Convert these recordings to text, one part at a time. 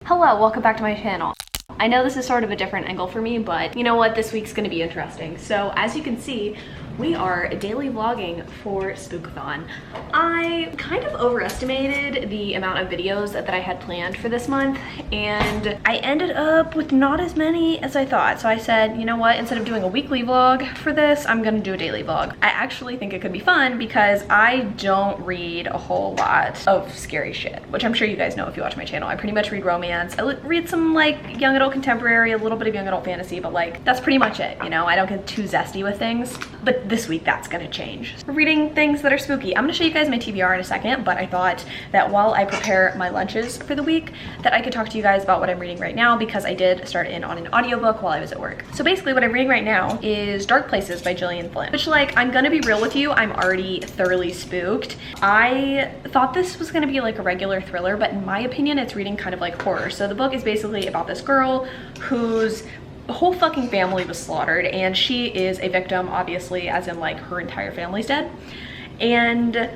Hello, welcome back to my channel. I know this is sort of a different angle for me, but you know what? This week's gonna be interesting. So as you can see, we are daily vlogging for Spookathon. I kind of overestimated the amount of videos that I had planned for this month, and I ended up with not as many as I thought. So I said, you know what, instead of doing a weekly vlog for this, I'm gonna do a daily vlog. I actually think it could be fun because I don't read a whole lot of scary shit, which I'm sure you guys know if you watch my channel. I pretty much read romance. I read some like young adult contemporary, a little bit of young adult fantasy, but like that's pretty much it, you know? I don't get too zesty with things, but this week that's gonna change. We're reading things that are spooky. I'm gonna show you guys my TBR in a second, but I thought that while I prepare my lunches for the week, that I could talk to you guys about what I'm reading right now, because I did start in on an audiobook while I was at work. So basically what I'm reading right now is Dark Places by Gillian Flynn, which, like, I'm gonna be real with you, I'm already thoroughly spooked. I thought this was gonna be like a regular thriller, but in my opinion, it's reading kind of like horror. So the book is basically about this girl whose whole fucking family was slaughtered, and she is a victim, obviously, as in like her entire family's dead, and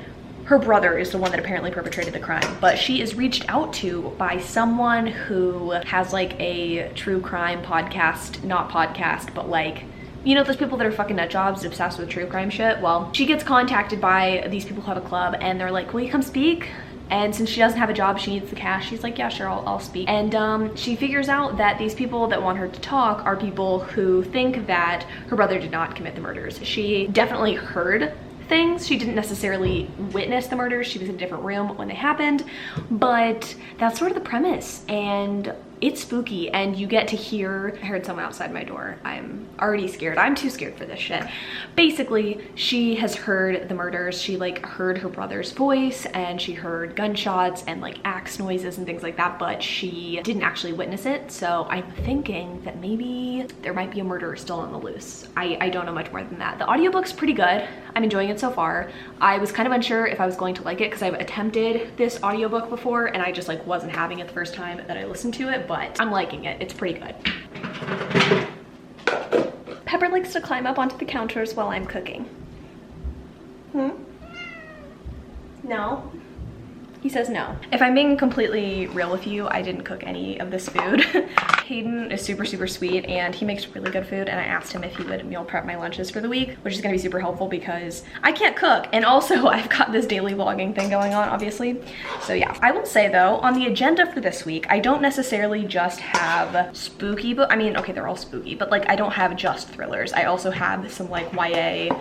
her brother is the one that apparently perpetrated the crime. But she is reached out to by someone who has like a true crime podcast, not podcast, but like, you know, those people that are fucking nut jobs obsessed with true crime shit. Well, she gets contacted by these people who have a club, and they're like, will you come speak? And since she doesn't have a job, she needs the cash. She's like, yeah, sure, I'll speak. And she figures out that these people that want her to talk are people who think that her brother did not commit the murders. She definitely heard things. She didn't necessarily witness the murders. She was in a different room when they happened, but that's sort of the premise. And it's spooky, and you get to hear, I heard someone outside my door. I'm already scared. I'm too scared for this shit. Basically, she has heard the murders. She like heard her brother's voice, and she heard gunshots and like axe noises and things like that, but she didn't actually witness it. So I'm thinking that maybe there might be a murderer still on the loose. I don't know much more than that. The audiobook's pretty good. I'm enjoying it so far. I was kind of unsure if I was going to like it because I've attempted this audiobook before, and I just like wasn't having it the first time that I listened to it, but I'm liking it. It's pretty good. Pepper likes to climb up onto the counters while I'm cooking. No? He says no. If I'm being completely real with you, I didn't cook any of this food. Hayden is super, super sweet, and he makes really good food, and I asked him if he would meal prep my lunches for the week, which is gonna be super helpful because I can't cook, and also I've got this daily vlogging thing going on, obviously. So yeah, I will say though, on the agenda for this week, I don't necessarily just have spooky books. I mean, okay, they're all spooky, but like I don't have just thrillers. I also have some like YA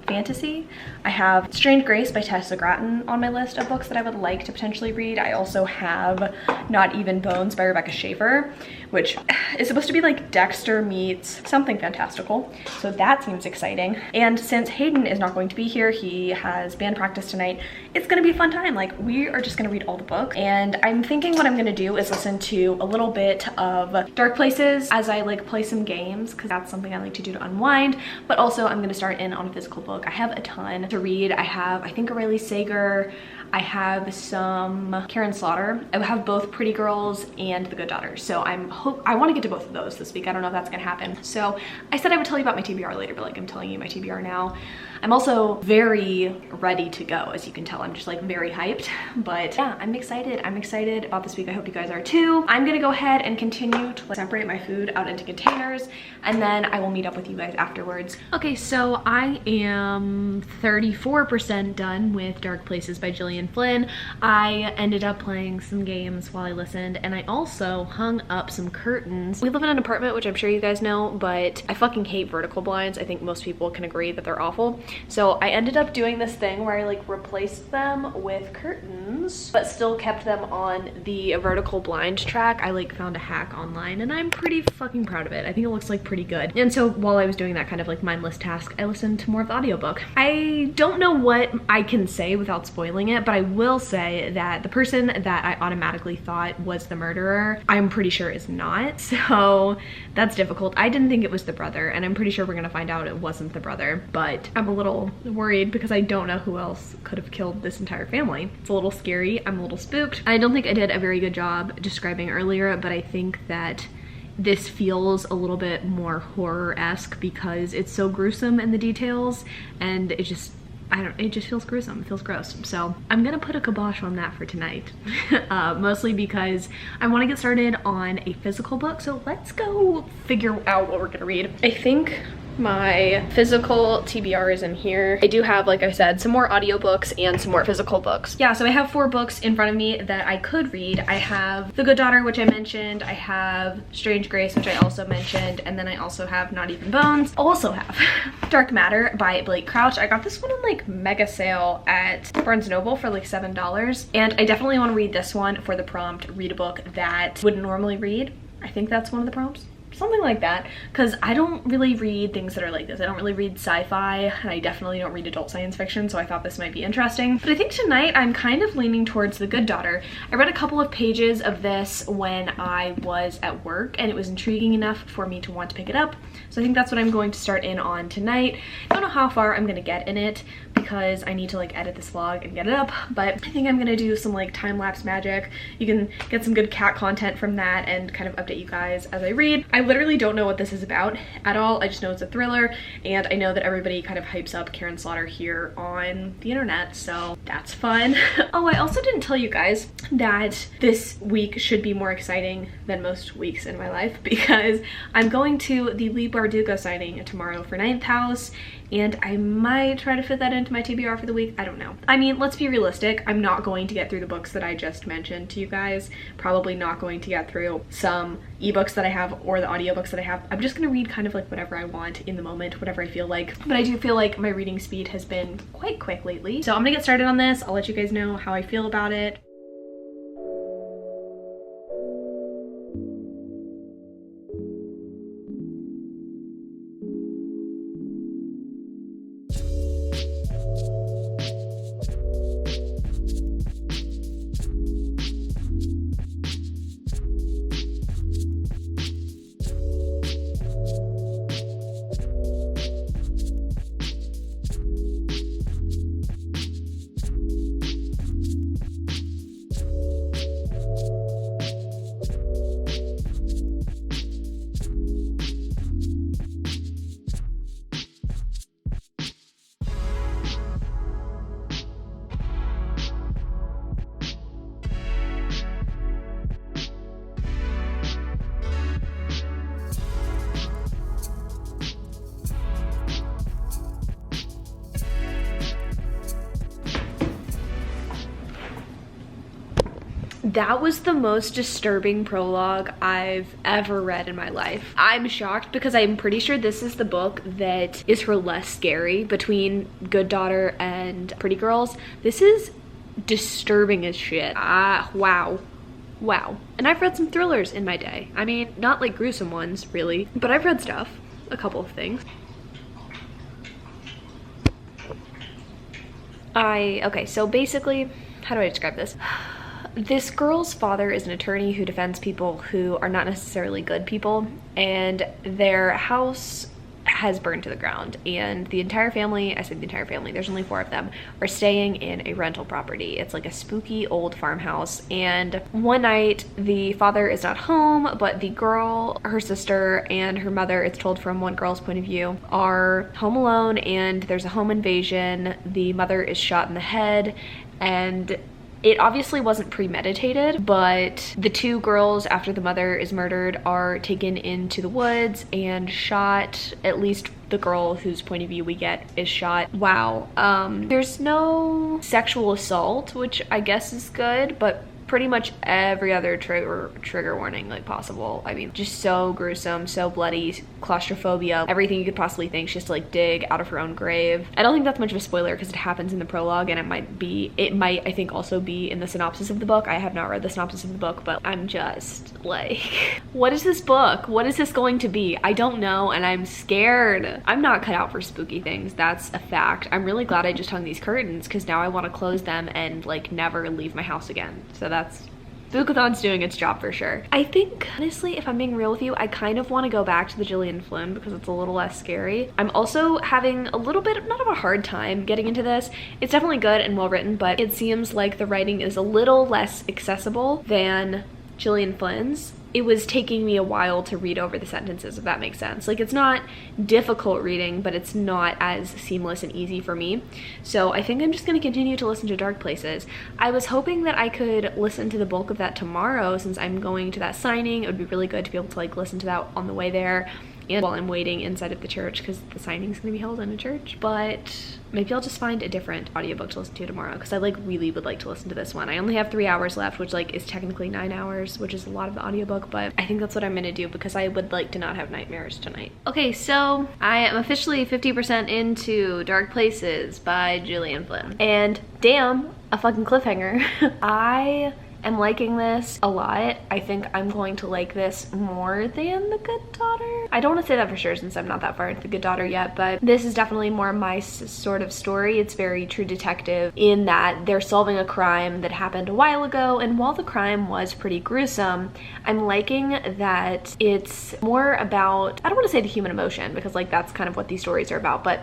fantasy. I have Strange Grace by Tessa Gratton on my list of books that I would like to potentially read. I also have Not Even Bones by Rebecca Schaeffer, which is supposed to be like Dexter meets something fantastical. So that seems exciting. And since Hayden is not going to be here, he has band practice tonight, it's gonna be a fun time. Like, we are just gonna read all the books. And I'm thinking what I'm gonna do is listen to a little bit of Dark Places as I like play some games, because that's something I like to do to unwind. But also I'm gonna start in on a physical book. I have a ton to read. I have, I think, Aurelie Sager. I have some Karen Slaughter. I have both Pretty Girls and The Good Daughter. So I want to get to both of those this week. I don't know if that's gonna happen. So I said I would tell you about my TBR later, but like I'm telling you my TBR now. I'm also very ready to go. As you can tell, I'm just like very hyped, but yeah, I'm excited. I'm excited about this week. I hope you guys are too. I'm gonna go ahead and continue to like separate my food out into containers, and then I will meet up with you guys afterwards. Okay, so I am 34% done with Dark Places by Gillian Flynn. I ended up playing some games while I listened, and I also hung up some curtains. We live in an apartment, which I'm sure you guys know, but I fucking hate vertical blinds. I think most people can agree that they're awful. So I ended up doing this thing where I like replaced them with curtains, but still kept them on the vertical blind track. I like found a hack online, and I'm pretty fucking proud of it. I think it looks like pretty good. And so while I was doing that kind of like mindless task, I listened to more of the audiobook. I don't know what I can say without spoiling it, but I will say that the person that I automatically thought was the murderer, I'm pretty sure is not. So that's difficult. I didn't think it was the brother, and I'm pretty sure we're gonna find out it wasn't the brother, but I'm a little worried because I don't know who else could have killed this entire family. It's a little scary. I'm a little spooked. I don't think I did a very good job describing earlier, but I think that this feels a little bit more horror-esque because it's so gruesome in the details, and it just it just feels gruesome. It feels gross. So I'm gonna put a kibosh on that for tonight. Mostly because I want to get started on a physical book. So let's go figure out what we're gonna read. I think my physical TBR is in here. I do have, like I said, some more audiobooks and some more physical books. Yeah, so I have 4 books in front of me that I could read. I have The Good Daughter, which I mentioned. I have Strange Grace, which I also mentioned. And then I also have Not Even Bones. Also have Dark Matter by Blake Crouch. I got this one on like mega sale at Barnes & Noble for like $7. And I definitely want to read this one for the prompt, read a book that wouldn't normally read. I think that's one of the prompts. Something like that, because I don't really read things that are like this. I don't really read sci-fi, and I definitely don't read adult science fiction, so I thought this might be interesting. But I think tonight I'm kind of leaning towards The Good Daughter. I read a couple of pages of this when I was at work, and it was intriguing enough for me to want to pick it up. So I think that's what I'm going to start in on tonight. I don't know how far I'm gonna get in it because I need to like edit this vlog and get it up, but I think I'm gonna do some like time-lapse magic. You can get some good cat content from that and kind of update you guys as I read. I literally don't know what this is about at all. I just know it's a thriller, and I know that everybody kind of hypes up Karen Slaughter here on the internet, so that's fun. Oh, I also didn't tell you guys that this week should be more exciting than most weeks in my life because I'm going to the Lee Bardugo signing tomorrow for Ninth House, and I might try to fit that into my TBR for the week. I don't know. I mean, let's be realistic. I'm not going to get through the books that I just mentioned to you guys. Probably not going to get through some ebooks that I have or the audiobooks that I have. I'm just gonna read kind of like whatever I want in the moment, whatever I feel like. But I do feel like my reading speed has been quite quick lately. So I'm gonna get started on this. I'll let you guys know how I feel about it. That was the most disturbing prologue I've ever read in my life. I'm shocked because I'm pretty sure this is the book that is her less scary between Good Daughter and Pretty Girls. This is disturbing as shit. Wow. Wow. And I've read some thrillers in my day. I mean, not like gruesome ones, really, but I've read stuff. A couple of things. Okay, so basically, how do I describe this? This girl's father is an attorney who defends people who are not necessarily good people, and their house has burned to the ground, and the entire family, I said the entire family, there's only 4 of them, are staying in a rental property. It's like a spooky old farmhouse, and one night the father is not home, but the girl, her sister, and her mother, it's told from one girl's point of view, are home alone, and there's a home invasion. The mother is shot in the head, and it obviously wasn't premeditated, but the 2 girls, after the mother is murdered, are taken into the woods and shot. At least the girl whose point of view we get is shot. Wow. There's no sexual assault, which I guess is good, but pretty much every other trigger warning like possible. I mean, just so gruesome, so bloody, claustrophobia, everything you could possibly think. She has to like dig out of her own grave. I don't think that's much of a spoiler because it happens in the prologue, and it might I think also be in the synopsis of the book. I have not read the synopsis of the book, but I'm just like, what is this book? What is this going to be? I don't know, and I'm scared. I'm not cut out for spooky things, that's a fact. I'm really glad I just hung these curtains because now I want to close them and like never leave my house again. So that's spookathon's doing its job for sure. I think, honestly, if I'm being real with you, I kind of want to go back to the Gillian Flynn because it's a little less scary. I'm also having a little bit, not of a hard time getting into this. It's definitely good and well written, but it seems like the writing is a little less accessible than Gillian Flynn's. it was taking me a while to read over the sentences, if that makes sense. Like, it's not difficult reading, but it's not as seamless and easy for me. So I think I'm just gonna continue to listen to Dark Places. I was hoping that I could listen to the bulk of that tomorrow since I'm going to that signing. It would be really good to be able to like listen to that on the way there and while I'm waiting inside of the church because the signing's gonna be held in a church. But maybe I'll just find a different audiobook to listen to tomorrow because I like really would like to listen to this one. I only have 3 hours left, which like is technically 9 hours, which is a lot of the audiobook, but I think that's what I'm gonna do because I would like to not have nightmares tonight. Okay, so I am officially 50% into Dark Places by Gillian Flynn. And damn, a fucking cliffhanger. I am liking this a lot. I think I'm going to like this more than The Good Daughter. I don't want to say that for sure since I'm not that far into The Good Daughter yet, but this is definitely more my sort of story. It's very True Detective in that they're solving a crime that happened a while ago, and while the crime was pretty gruesome, I'm liking that it's more about, I don't want to say the human emotion because like that's kind of what these stories are about, but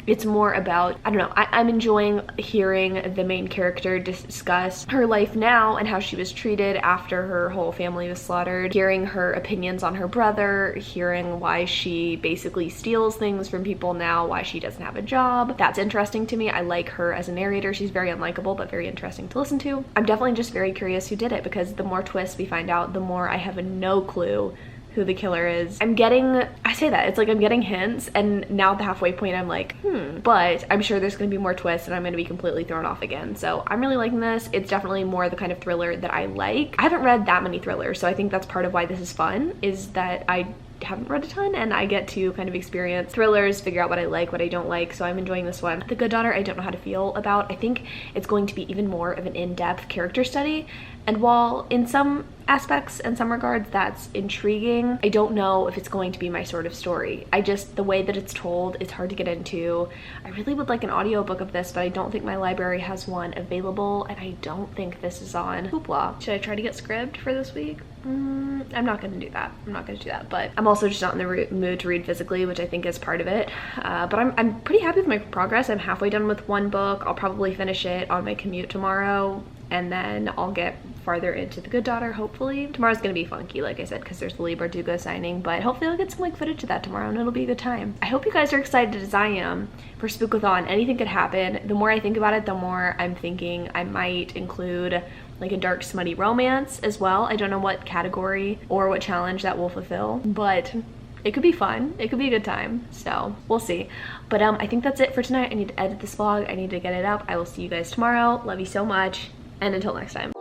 it's more about, I don't know, I'm enjoying hearing the main character discuss her life now and how she was treated after her whole family was slaughtered, hearing her opinions on her brother, hearing why she basically steals things from people now, why she doesn't have a job. That's interesting to me. I like her as a narrator. She's very unlikable, but very interesting to listen to. I'm definitely just very curious who did it because the more twists we find out, the more I have no clue who the killer is. I'm getting, I say that, it's like I'm getting hints, and now at the halfway point I'm like, but I'm sure there's gonna be more twists and I'm gonna be completely thrown off again. So I'm really liking this. It's definitely more the kind of thriller that I like. I haven't read that many thrillers, so I think that's part of why this is fun, is that I haven't read a ton and I get to kind of experience thrillers, figure out what I like, what I don't like, so I'm enjoying this one. The Good Daughter, I don't know how to feel about. I think it's going to be even more of an in-depth character study, and while in some aspects and some regards that's intriguing, I don't know if it's going to be my sort of story. The way that it's told, it's hard to get into. I really would like an audiobook of this, but I don't think my library has one available, and I don't think this is on Hoopla. Should I try to get Scribd for this week? I'm not gonna do that. I'm not gonna do that, but I'm also just not in the mood to read physically, which I think is part of it. But I'm pretty happy with my progress. I'm halfway done with one book. I'll probably finish it on my commute tomorrow, and then I'll get farther into The Good Daughter, hopefully. Tomorrow's gonna be funky, like I said, because there's the Lee Bardugo signing, but hopefully I'll get some like footage of that tomorrow and it'll be a good time. I hope you guys are excited as I am for spookathon. Anything could happen. The more I think about it, the more I'm thinking I might include like a dark smutty romance as well. I don't know what category or what challenge that will fulfill, but it could be fun. It could be a good time, so we'll see. But I think that's it for tonight. I need to edit this vlog. I need to get it up. I will see you guys tomorrow. Love you so much, and until next time.